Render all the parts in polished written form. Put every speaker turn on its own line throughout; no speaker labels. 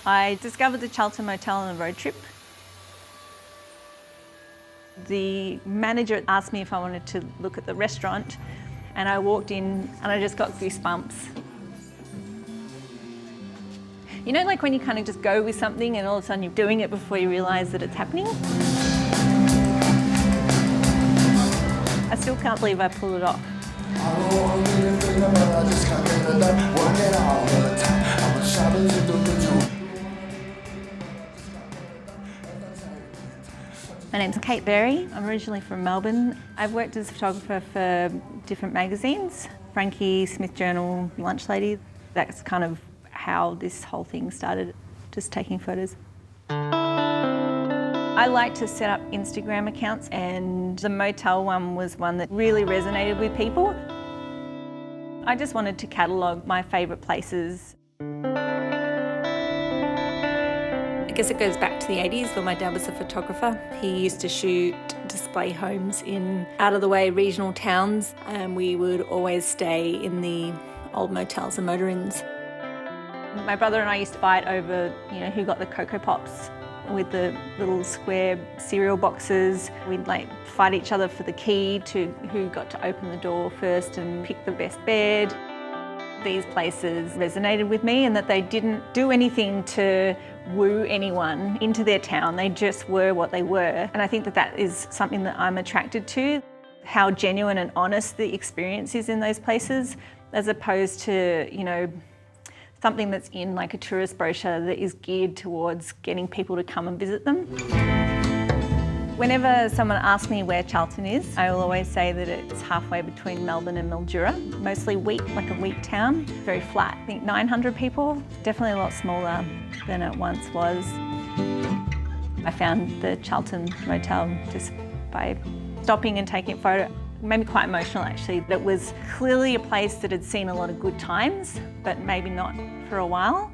I discovered the Charlton Motel on a road trip. The manager asked me if I wanted to look at the restaurant, and I walked in and I just got goosebumps. You know, like when you kind of just go with something and all of a sudden you're doing it before you realise that it's happening? I still can't believe I pulled it off. My name's Kate Berry. I'm originally from Melbourne. I've worked as a photographer for different magazines, Frankie, Smith Journal, Lunch Lady. That's kind of how this whole thing started, just taking photos. I like to set up Instagram accounts, and the Motel one was one that really resonated with people. I just wanted to catalogue my favourite places. I guess it goes back to the 80s when my dad was a photographer. He used to shoot display homes in out-of-the-way regional towns, and we would always stay in the old motels and motor inns. My brother and I used to fight over, who got the Cocoa Pops with the little square cereal boxes. We'd fight each other for the key to who got to open the door first and pick the best bed. These places resonated with me, and that they didn't do anything to woo anyone into their town. They just were what they were. And I think that that is something that I'm attracted to, how genuine and honest the experience is in those places, as opposed to, something that's in like a tourist brochure that is geared towards getting people to come and visit them. Whenever someone asks me where Charlton is, I will always say that it's halfway between Melbourne and Mildura. Mostly wheat, like a wheat town, very flat. I think 900 people, definitely a lot smaller than it once was. I found the Charlton Motel just by stopping and taking a photo. It made me quite emotional actually. It was clearly a place that had seen a lot of good times, but maybe not for a while.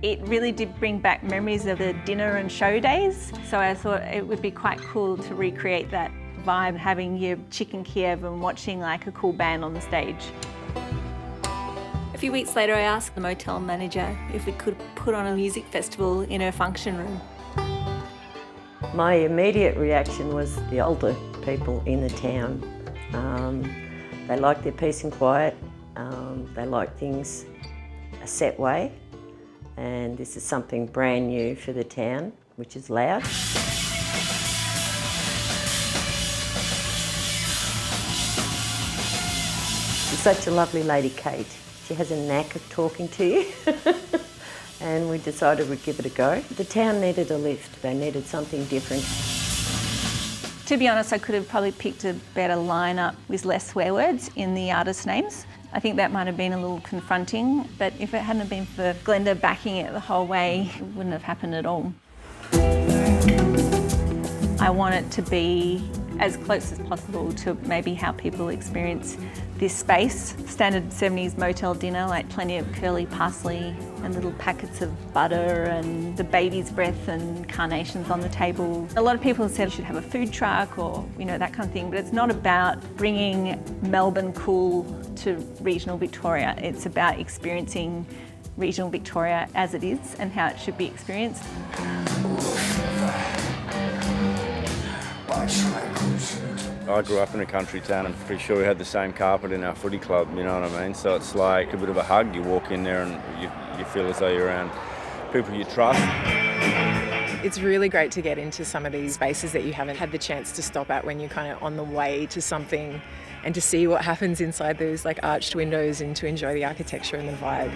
It really did bring back memories of the dinner and show days. So I thought it would be quite cool to recreate that vibe, having your chicken Kiev and watching like a cool band on the stage. A few weeks later, I asked the motel manager if we could put on a music festival in her function room.
My immediate reaction was the older people in the town. They like their peace and quiet. They like things a set way. And this is something brand new for the town, which is loud. She's such a lovely lady, Kate. She has a knack of talking to you. And we decided we'd give it a go. The town needed a lift. They needed something different.
To be honest, I could have probably picked a better lineup with less swear words in the artist names. I think that might have been a little confronting, but if it hadn't been for Glenda backing it the whole way, it wouldn't have happened at all. I want it to be as close as possible to maybe how people experience this space. Standard 70s motel dinner, like plenty of curly parsley and little packets of butter and the baby's breath and carnations on the table. A lot of people have said you should have a food truck or, that kind of thing, but it's not about bringing Melbourne cool to regional Victoria. It's about experiencing regional Victoria as it is and how it should be experienced.
I grew up in a country town. I'm pretty sure we had the same carpet in our footy club, you know what I mean? So it's like a bit of a hug. You walk in there and you feel as though you're around people you trust.
It's really great to get into some of these spaces that you haven't had the chance to stop at when you're kind of on the way to something, and to see what happens inside those arched windows and to enjoy the architecture and the vibe.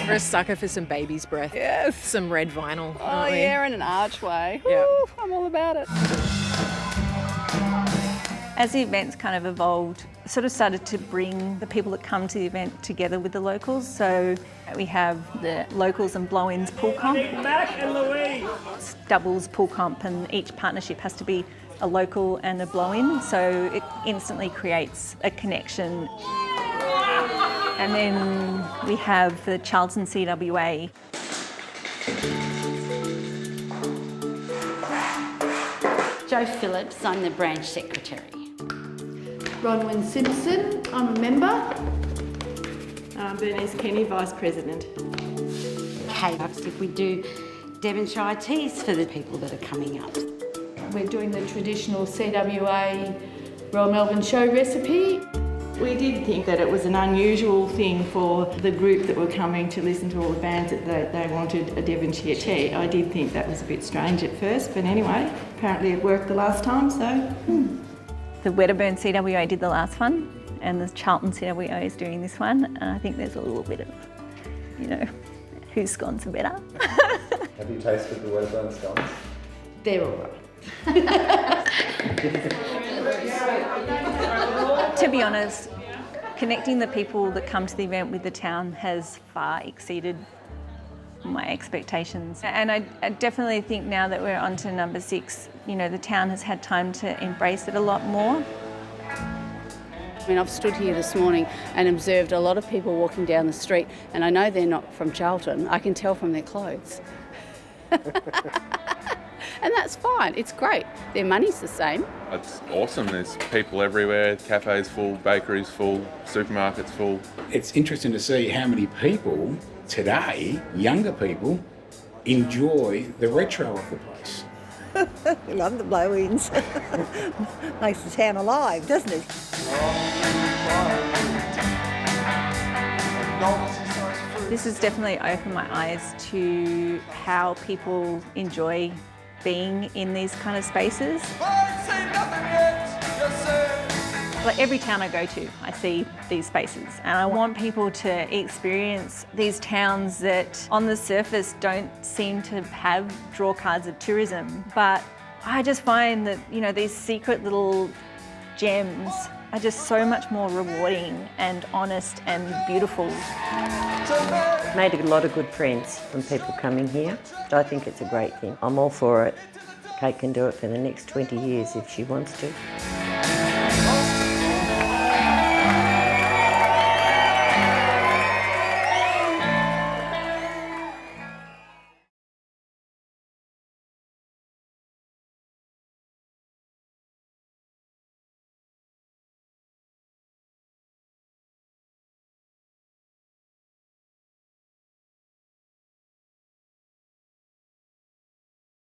We're a sucker for some baby's breath.
Yes.
Some red vinyl.
Oh yeah, and an archway.
Yeah.
Ooh, I'm all about it.
As the events kind of evolved, I sort of started to bring the people that come to the event together with the locals. So we have the locals and blow-ins pool comp.
Mac and Louise.
It's doubles pool comp, and each partnership has to be a local and a blow-in, so it instantly creates a connection. And then we have the Charlton CWA.
Jo Phillips, I'm the branch secretary.
Bronwyn Simpson, I'm a member.
Bernice Kenny, Vice President.
cakes, if we do Devonshire teas for the people that are coming up.
We're doing the traditional CWA Royal Melbourne Show recipe.
We did think that it was an unusual thing for the group that were coming to listen to all the bands that they wanted a Devonshire tea. I did think that was a bit strange at first, but anyway, apparently it worked the last time, so.
The Wedderburn CWA did the last one, and the Charlton CWA is doing this one, and I think there's a little bit of, you know, whose scones are better.
Have you tasted the Wedderburn scones?
They're all right.
To be honest, connecting the people that come to the event with the town has far exceeded my expectations. And I definitely think now that we're on to number 6, you know, the town has had time to embrace it a lot more.
I mean, I've stood here this morning and observed a lot of people walking down the street, and I know they're not from Charlton. I can tell from their clothes. And that's fine, it's great. Their money's the same.
It's awesome, there's people everywhere, cafes full, bakeries full, supermarkets full.
It's interesting to see how many people today, younger people, enjoy the retro of the place.
We love the blow-ins. Makes the town alive, doesn't it?
This has definitely opened my eyes to how people enjoy being in these kind of spaces. Like every town I go to, I see these spaces, and I want people to experience these towns that on the surface don't seem to have draw cards of tourism, but I just find that, you know, these secret little gems are just so much more rewarding and honest and beautiful.
Made a lot of good friends from people coming here. I think it's a great thing. I'm all for it. Kate can do it for the next 20 years if she wants to.